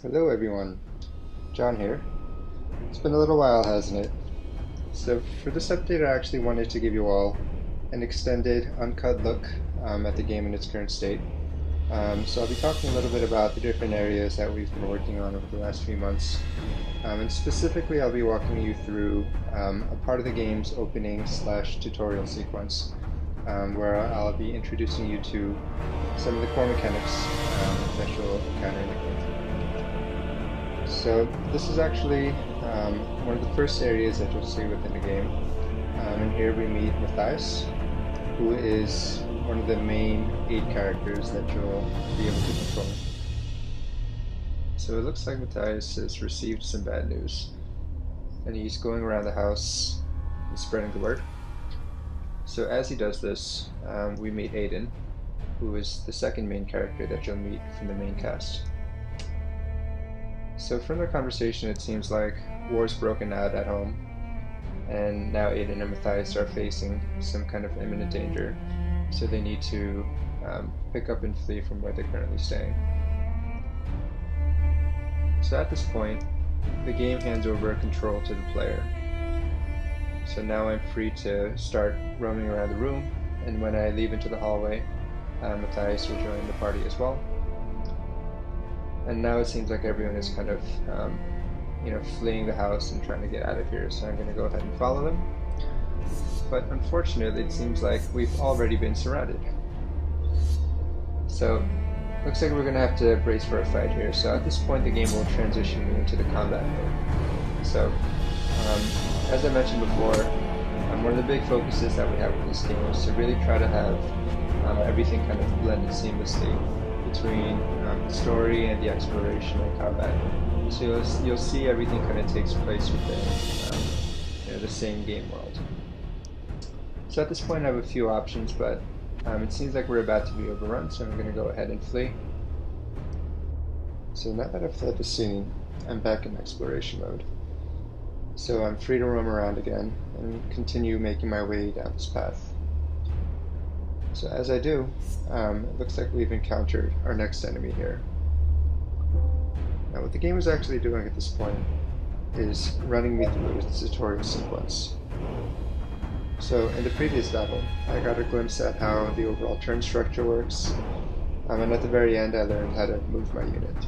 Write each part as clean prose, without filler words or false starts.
Hello everyone, John here. It's been a little while, hasn't it? So for this update I actually wanted to give you all an extended, uncut look at the game in its current state. So I'll be talking a little bit about the different areas that we've been working on over the last few months. And specifically I'll be walking you through a part of the game's opening/tutorial sequence where I'll be introducing you to some of the core mechanics that you'll encounter in the game. So this is actually one of the first areas that you'll see within the game. And here we meet Matthias, who is one of the main 8 characters that you'll be able to control. So it looks like Matthias has received some bad news, and he's going around the house and spreading the word. So as he does this, we meet Aiden, who is the second main character that you'll meet from the main cast. So from the conversation it seems like war's broken out at home, and now Aiden and Matthias are facing some kind of imminent danger, so they need to pick up and flee from where they're currently staying. So at this point, the game hands over control to the player. So now I'm free to start roaming around the room, and when I leave into the hallway, Matthias will join the party as well. And now it seems like everyone is kind of, fleeing the house and trying to get out of here, so I'm going to go ahead and follow them. But unfortunately, it seems like we've already been surrounded. So, looks like we're going to have to brace for a fight here. So at this point, the game will transition into the combat mode. So, as I mentioned before, one of the big focuses that we have with this game is to really try to have everything kind of blended seamlessly between the story and the exploration and combat. So you'll see everything kind of takes place within the same game world. So at this point I have a few options, but it seems like we're about to be overrun, so I'm going to go ahead and flee. So now that I've fled the scene, I'm back in exploration mode. So I'm free to roam around again and continue making my way down this path. So as I do, it looks like we've encountered our next enemy here. Now what the game is actually doing at this point is running me through its tutorial sequence. So in the previous battle, I got a glimpse at how the overall turn structure works, and at the very end I learned how to move my unit.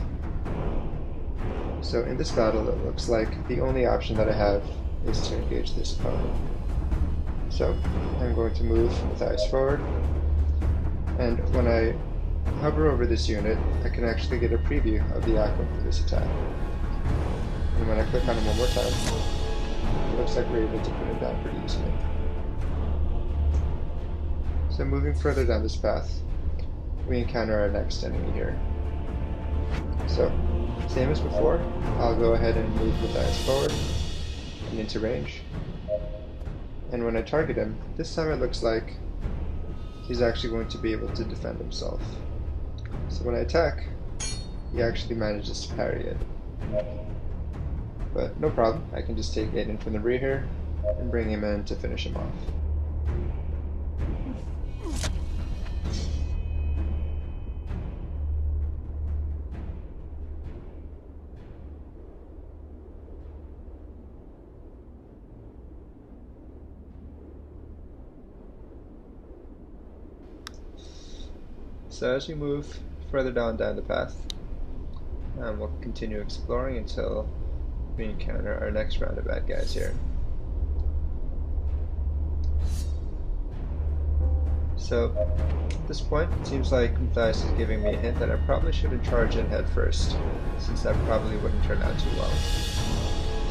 So in this battle it looks like the only option that I have is to engage this opponent. So I'm going to move Matthias forward, and when I hover over this unit, I can actually get a preview of the outcome for this attack. And when I click on him one more time, it looks like we're able to put him down pretty easily. So moving further down this path, we encounter our next enemy here. So, same as before, I'll go ahead and move Matthias forward and into range. And when I target him, this time it looks like he's actually going to be able to defend himself. So when I attack, he actually manages to parry it. But no problem, I can just take Aiden from the rear here and bring him in to finish him off. So as we move further down the path, we'll continue exploring until we encounter our next round of bad guys here. So at this point, it seems like Matthias is giving me a hint that I probably shouldn't charge in head first, since that probably wouldn't turn out too well.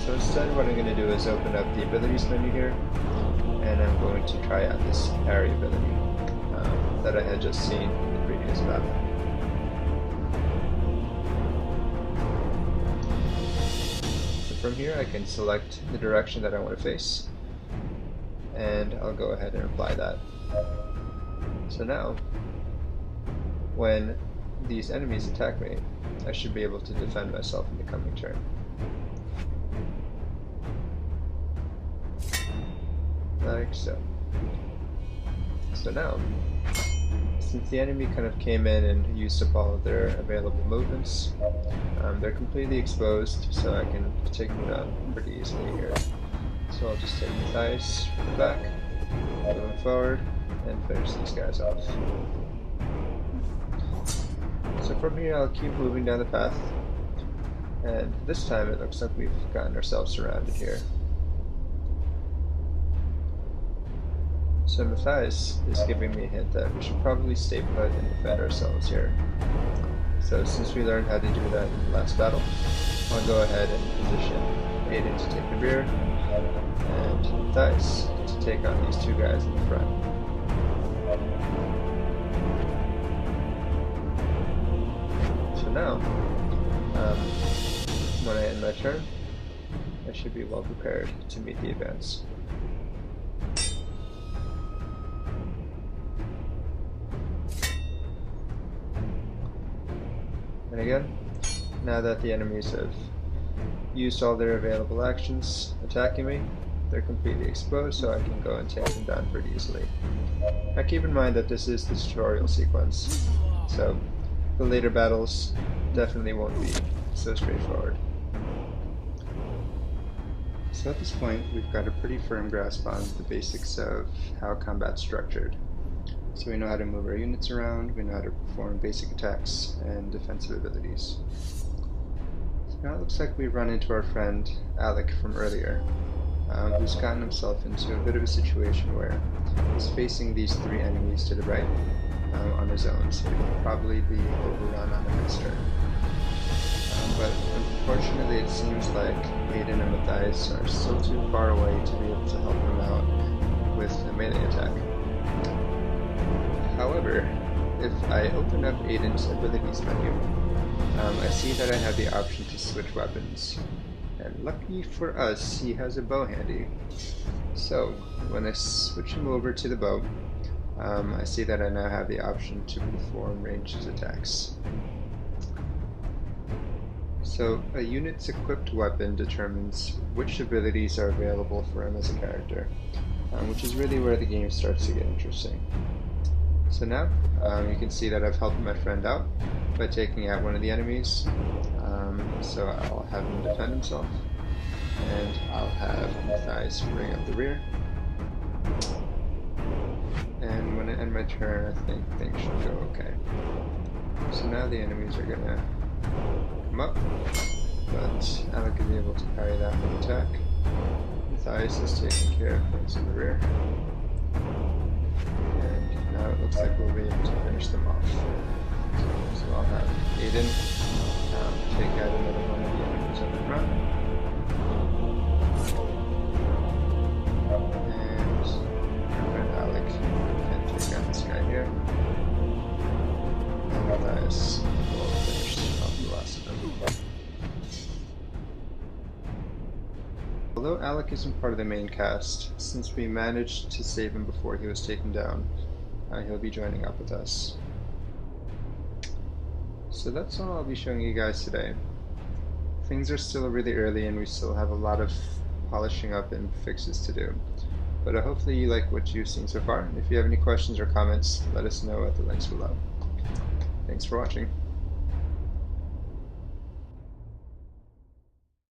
So instead what I'm going to do is open up the abilities menu here, and I'm going to try out this parry ability that I had just seen in the previous battle. So from here I can select the direction that I want to face, and I'll go ahead and apply that. So now, when these enemies attack me, I should be able to defend myself in the coming turn. Like so. So now, since the enemy kind of came in and used up all of their available movements, they're completely exposed, so I can take them down pretty easily here. So I'll just take Matthias from the back, move him forward, and finish these guys off. So from here I'll keep moving down the path, and this time it looks like we've gotten ourselves surrounded here. So Matthias is giving me a hint that we should probably stay put and defend ourselves here. So since we learned how to do that in the last battle, I'll go ahead and position Aiden to take the rear, and Matthias to take on these two guys in the front. So now, when I end my turn, I should be well prepared to meet the advance. And again, now that the enemies have used all their available actions attacking me, they're completely exposed, so I can go and take them down pretty easily. Now keep in mind that this is the tutorial sequence, so the later battles definitely won't be so straightforward. So at this point, we've got a pretty firm grasp on the basics of how combat's structured. So we know how to move our units around, we know how to perform basic attacks and defensive abilities. So now it looks like we've run into our friend Alec from earlier, who's gotten himself into a bit of a situation where he's facing these three enemies to the right on his own, so he will probably be overrun on the next turn. But unfortunately it seems like Aiden and Matthias are still too far away to be able to help him out with a melee attack. However, if I open up Aiden's abilities menu, I see that I have the option to switch weapons. And lucky for us, he has a bow handy. So, when I switch him over to the bow, I see that I now have the option to perform ranged attacks. So, a unit's equipped weapon determines which abilities are available for him as a character, which is really where the game starts to get interesting. So now, you can see that I've helped my friend out by taking out one of the enemies. So I'll have him defend himself, and I'll have Matthias bring up the rear. And when I end my turn, I think things should go okay. So now the enemies are gonna come up, but Alec is able to parry that with attack. Matthias is taking care of things in the rear. And now it looks like we'll be able to finish them off. So I'll have Aiden take out another one of the enemies up in front. And our friend Alec can take out this guy here. And Matthias will finish off the last of them. Although Alec isn't part of the main cast, since we managed to save him before he was taken down, he'll be joining up with us. So that's all I'll be showing you guys today. Things are still really early and we still have a lot of polishing up and fixes to do. But hopefully you like what you've seen so far. If you have any questions or comments, let us know at the links below. Thanks for watching.